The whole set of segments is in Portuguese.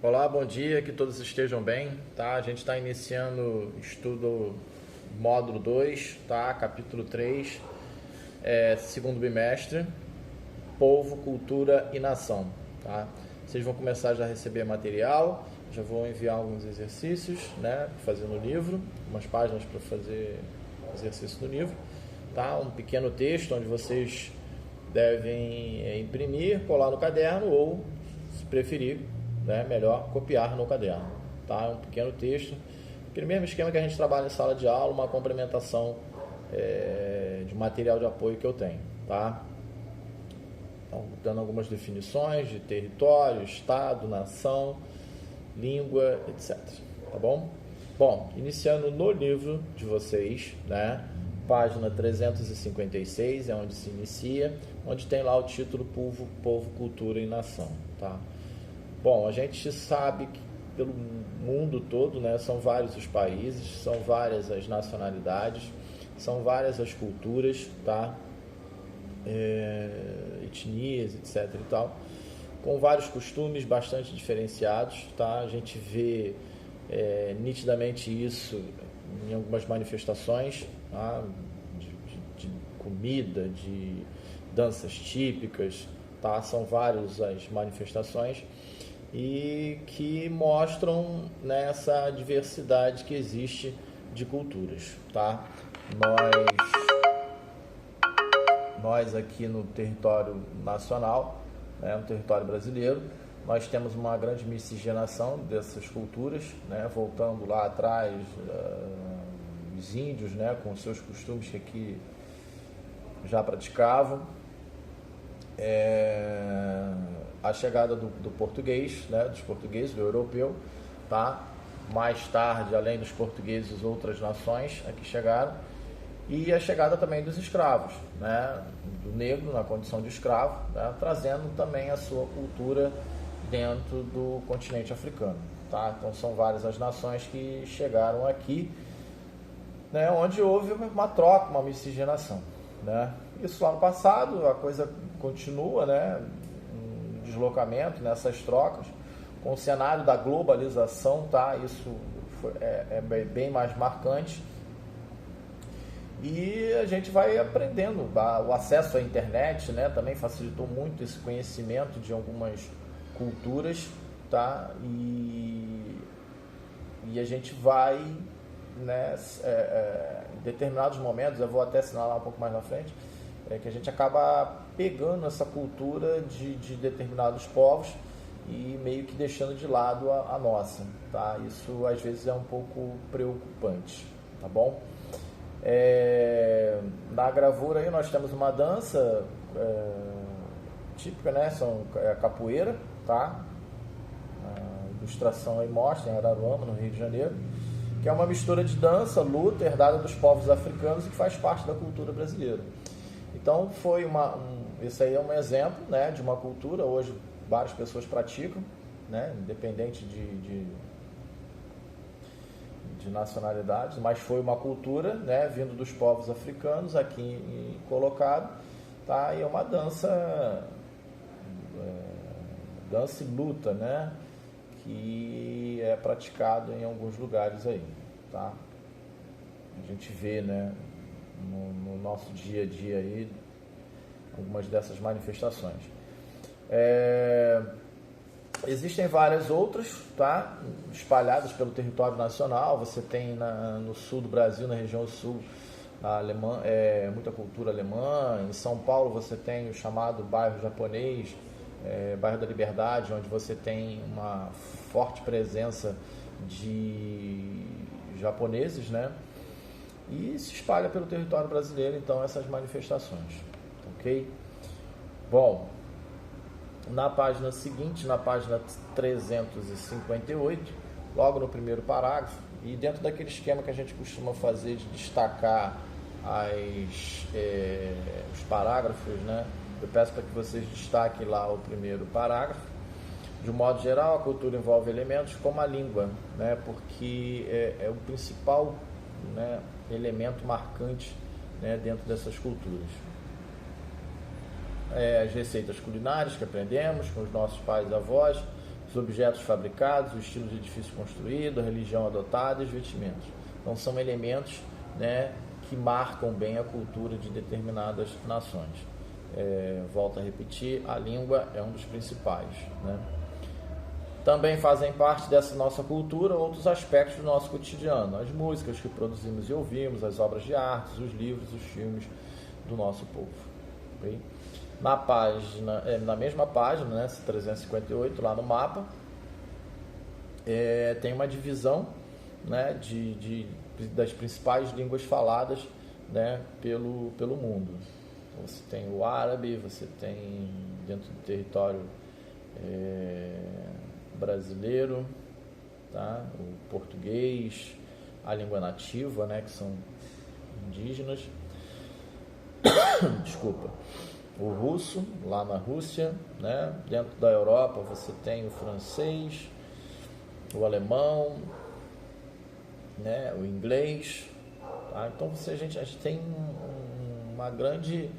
Olá, bom dia, que todos estejam bem, tá? A gente está iniciando estudo módulo 2, tá? Capítulo 3, segundo bimestre, Povo, Cultura e Nação, tá? Vocês vão começar já a receber material, já vou enviar alguns exercícios, né? Fazer no livro, umas páginas para fazer exercício no livro, tá? Um pequeno texto onde vocês devem imprimir, colar no caderno ou, se preferir, né, melhor copiar no caderno, tá? Um pequeno texto, aquele mesmo esquema que a gente trabalha em sala de aula, uma complementação de material de apoio que eu tenho, tá? Então, dando algumas definições de território, estado, nação, língua, etc, tá bom? Bom, iniciando no livro de vocês, né, página 356 é onde se inicia, onde tem lá o título Povo, Cultura e Nação, tá? Bom, a gente sabe que pelo mundo todo, né, são vários os países, são várias as nacionalidades, são várias as culturas, tá? Etnias, etc e tal, com vários costumes bastante diferenciados, tá? A gente vê nitidamente isso em algumas manifestações, tá? de comida, de danças típicas, tá? São várias as manifestações e que mostram, né, essa diversidade que existe de culturas, tá? Nós aqui no território nacional, né, no território brasileiro, nós temos uma grande miscigenação dessas culturas, né, voltando lá atrás, os índios, né, com seus costumes que aqui já praticavam, a chegada do português, né, dos portugueses, do europeu, tá? Mais tarde, além dos portugueses, outras nações aqui chegaram, e a chegada também dos escravos, né, do negro na condição de escravo, né, trazendo também a sua cultura dentro do continente africano, tá? Então são várias as nações que chegaram aqui, né, onde houve uma troca, uma miscigenação, né? Isso lá no passado, a coisa continua, né, um deslocamento nessas trocas, com o cenário da globalização, tá? Isso é bem mais marcante. E a gente vai aprendendo, o acesso à internet, né, também facilitou muito esse conhecimento de algumas culturas, tá? E a gente vai, né, em determinados momentos, eu vou até assinalar um pouco mais na frente, que a gente acaba pegando essa cultura de determinados povos e meio que deixando de lado a nossa, tá? Isso às vezes é um pouco preocupante, tá bom? Na gravura aí nós temos uma dança típica, né? A capoeira, tá? A ilustração aí mostra em Araruama, no Rio de Janeiro, que é uma mistura de dança, luta herdada dos povos africanos e que faz parte da cultura brasileira. Então esse aí é um exemplo, né, de uma cultura. Hoje várias pessoas praticam, né, independente de nacionalidades, mas foi uma cultura, né, vindo dos povos africanos aqui colocado, tá? E é uma dança e luta, né, que é praticado em alguns lugares aí, tá? A gente vê, né, no nosso dia a dia aí algumas dessas manifestações. Existem várias outras, tá? Espalhadas pelo território nacional. Você tem no sul do Brasil, na região sul, muita cultura alemã. Em São Paulo você tem o chamado bairro japonês, bairro da Liberdade, onde você tem uma forte presença de japoneses, né? E se espalha pelo território brasileiro, então, essas manifestações, ok? Bom, na página seguinte, na página 358, logo no primeiro parágrafo, e dentro daquele esquema que a gente costuma fazer de destacar os parágrafos, né? Eu peço para que vocês destaquem lá o primeiro parágrafo. De um modo geral, a cultura envolve elementos como a língua, né? Porque é o principal, né, elemento marcante, né, dentro dessas culturas. As receitas culinárias que aprendemos com os nossos pais e avós, os objetos fabricados, o estilo de edifício construído, a religião adotada e os vestimentos. Então são elementos, né, que marcam bem a cultura de determinadas nações. Volto a repetir, a língua é um dos principais, né? Também fazem parte dessa nossa cultura outros aspectos do nosso cotidiano, as músicas que produzimos e ouvimos, as obras de arte, os livros, os filmes do nosso povo. Okay? Na mesma página, né, 358, lá no mapa, tem uma divisão, né, das principais línguas faladas, né, pelo mundo. Você tem o árabe, você tem dentro do território brasileiro, tá? O português, a língua nativa, né, que são indígenas. Desculpa. O russo, lá na Rússia, né? Dentro da Europa você tem o francês, o alemão, né? O inglês, tá? Então a gente tem uma grande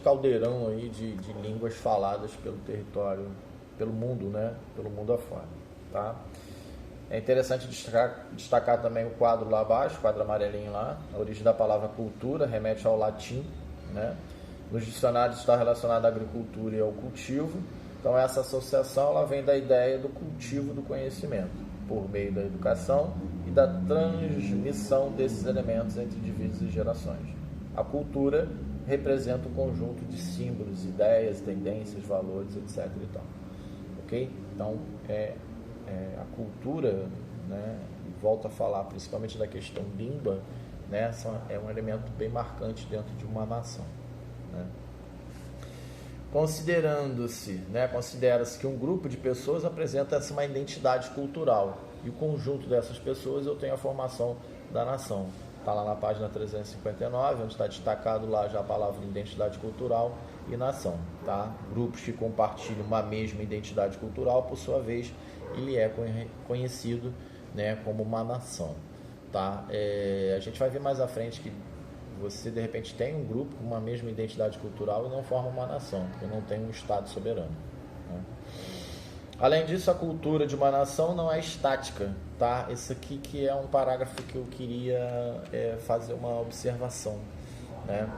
caldeirão aí de línguas faladas pelo território, pelo mundo, né? Pelo mundo afora, tá? É interessante destacar também o quadro lá abaixo, o quadro amarelinho lá. A origem da palavra cultura remete ao latim, né? Nos dicionários está relacionado à agricultura e ao cultivo. Então essa associação ela vem da ideia do cultivo do conhecimento, por meio da educação e da transmissão desses elementos entre indivíduos e gerações. A cultura representa um conjunto de símbolos, ideias, tendências, valores, etc. e tal. Ok? Então, a cultura, né, volto a falar principalmente da questão língua, né, é um elemento bem marcante dentro de uma nação. Né? Considera-se que um grupo de pessoas apresenta uma identidade cultural e o conjunto dessas pessoas eu tenho a formação da nação. Está lá na página 359, onde está destacado lá já a palavra identidade cultural e nação. Tá? Grupos que compartilham uma mesma identidade cultural, por sua vez, ele é conhecido, né, como uma nação. Tá? A gente vai ver mais à frente que você, de repente, tem um grupo com uma mesma identidade cultural e não forma uma nação, porque não tem um Estado soberano. Né? Além disso, a cultura de uma nação não é estática. Tá? Esse aqui que é um parágrafo que eu queria fazer uma observação. Né?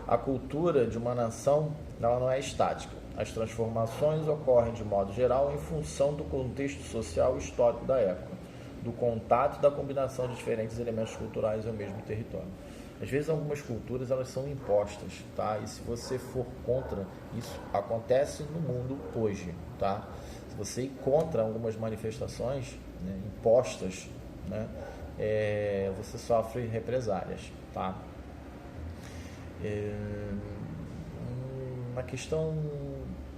A cultura de uma nação ela não é estática. As transformações ocorrem, de modo geral, em função do contexto social e histórico da época, do contato e da combinação de diferentes elementos culturais ao mesmo território. Às vezes algumas culturas elas são impostas, tá? E se você for contra, isso acontece no mundo hoje, tá? Se você ir contra algumas manifestações, né, impostas, né, você sofre represálias, tá? Na questão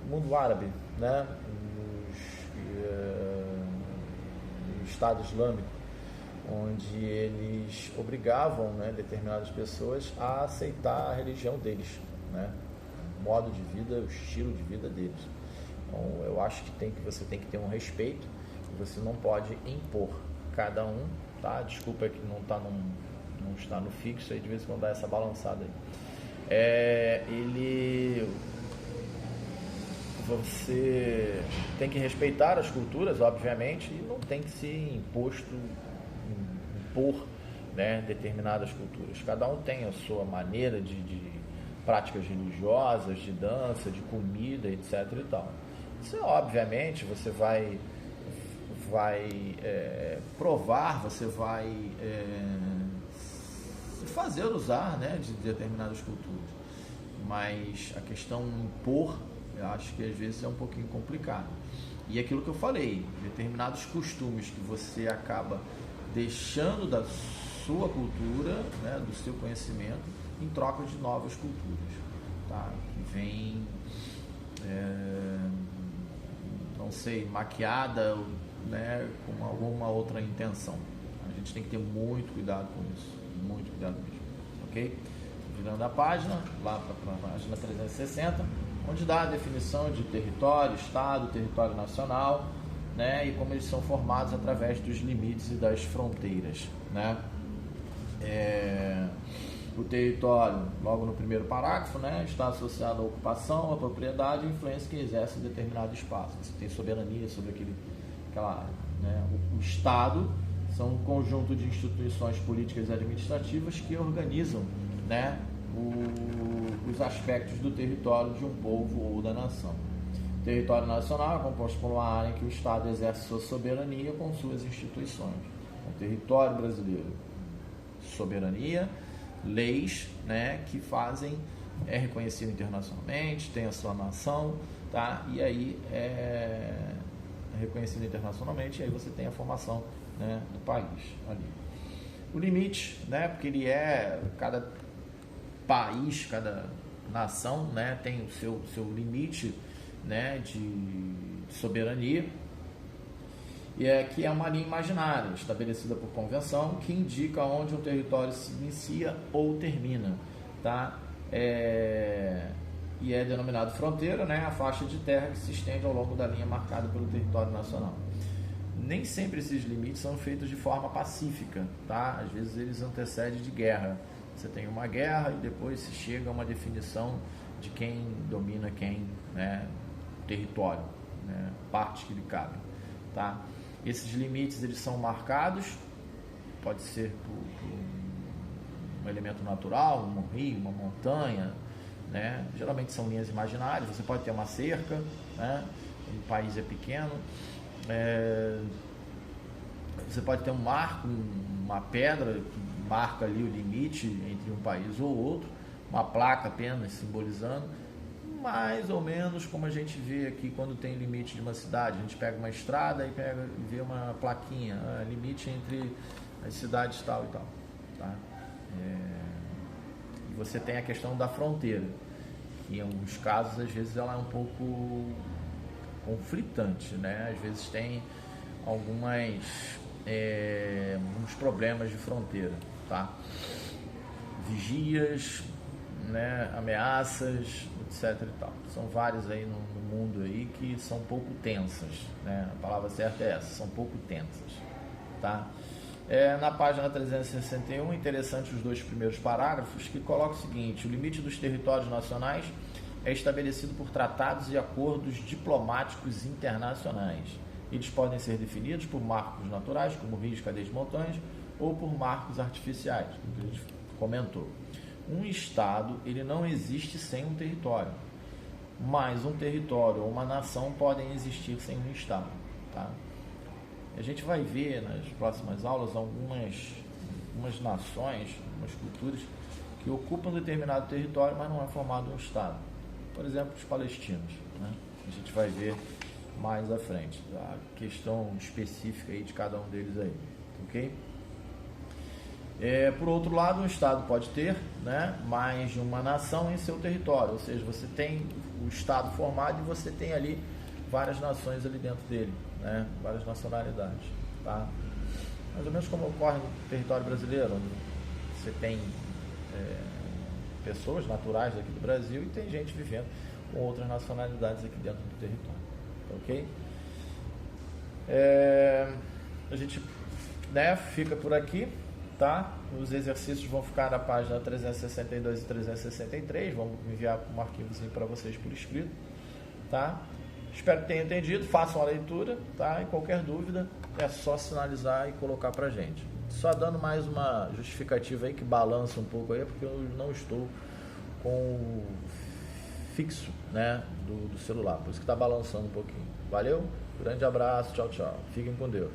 mundo árabe, né, o Estado Islâmico, onde eles obrigavam, né, determinadas pessoas a aceitar a religião deles, né, o modo de vida, o estilo de vida deles. Então, eu acho que você tem que ter um respeito e você não pode impor cada um, tá? Desculpa que não está no fixo, aí de vez em quando dá essa balançada aí. Você tem que respeitar as culturas, obviamente, e não tem que se impor, né, determinadas culturas. Cada um tem a sua maneira de práticas religiosas, de dança, de comida, etc. e tal. Isso, obviamente, você vai provar, você vai se fazer usar, né, de determinadas culturas. Mas a questão impor, eu acho que às vezes é um pouquinho complicado. E aquilo que eu falei, determinados costumes que você acaba deixando da sua cultura, né, do seu conhecimento, em troca de novas culturas, tá? Que vem, não sei, maquiada, né, com alguma outra intenção. A gente tem que ter muito cuidado com isso, muito cuidado mesmo, ok? Virando a página, lá para a página 360, onde dá a definição de território, estado, território nacional, né, e como eles são formados através dos limites e das fronteiras, né. O território, logo no primeiro parágrafo, né, está associado à ocupação, à propriedade e influência que exerce em determinado espaço. Você tem soberania sobre aquela área. Né? O Estado são um conjunto de instituições políticas e administrativas que organizam, né, os aspectos do território de um povo ou da nação. O território nacional é composto por uma área em que o Estado exerce sua soberania com suas instituições. O território brasileiro, soberania, leis, né, que fazem, é reconhecido internacionalmente, tem a sua nação, tá? E aí é reconhecido internacionalmente, e aí você tem a formação, né, do país ali. O limite, né, porque ele cada país, cada nação, né, tem o seu limite, né, de soberania, e que é uma linha imaginária estabelecida por convenção que indica onde um território se inicia ou termina, tá? E é denominado fronteira, né, a faixa de terra que se estende ao longo da linha marcada pelo território nacional. Nem sempre esses limites são feitos de forma pacífica, tá? Às vezes eles antecedem de guerra. Você tem uma guerra e depois se chega a uma definição de quem domina quem, né, território, né, partes que lhe cabem, tá? Esses limites eles são marcados, pode ser por um elemento natural, um rio, uma montanha, né? Geralmente são linhas imaginárias. Você pode ter uma cerca, né? O país é pequeno, você pode ter um marco, uma pedra que marca ali o limite entre um país ou outro, uma placa apenas simbolizando, mais ou menos como a gente vê aqui quando tem limite de uma cidade. A gente pega uma estrada e vê uma plaquinha, limite entre as cidades tal e tal, tá? E você tem a questão da fronteira, que em alguns casos, às vezes, ela é um pouco conflitante, né? Às vezes tem alguns problemas de fronteira, tá? Vigias, né? Ameaças, etc e tal. São várias aí no mundo aí que são um pouco tensas, né? A palavra certa é essa, são um pouco tensas, tá? Na página 361, interessante os dois primeiros parágrafos, que colocam o seguinte: o limite dos territórios nacionais é estabelecido por tratados e acordos diplomáticos internacionais. Eles podem ser definidos por marcos naturais, como rios, cadeias de montanhas, ou por marcos artificiais, como a gente comentou. Um Estado, ele não existe sem um território, mas um território ou uma nação podem existir sem um Estado, tá? A gente vai ver nas próximas aulas algumas nações, algumas culturas que ocupam determinado território, mas não é formado um Estado. Por exemplo, os palestinos, né? A gente vai ver mais à frente a questão específica aí de cada um deles aí, ok? Por outro lado, um Estado pode ter, né, mais de uma nação em seu território, ou seja, você tem o Estado formado e você tem ali várias nações ali dentro dele, né, várias nacionalidades, tá? Mais ou menos como ocorre no território brasileiro, onde você tem pessoas naturais aqui do Brasil e tem gente vivendo com outras nacionalidades aqui dentro do território, ok? A gente, né, fica por aqui, tá? Os exercícios vão ficar na página 362 e 363, vamos enviar um arquivozinho para vocês por escrito, tá? Espero que tenham entendido, façam a leitura, tá? E qualquer dúvida é só sinalizar e colocar pra gente. Só dando mais uma justificativa aí que balança um pouco aí, porque eu não estou com o fixo, né, do celular, por isso que está balançando um pouquinho. Valeu? Grande abraço, tchau, tchau. Fiquem com Deus.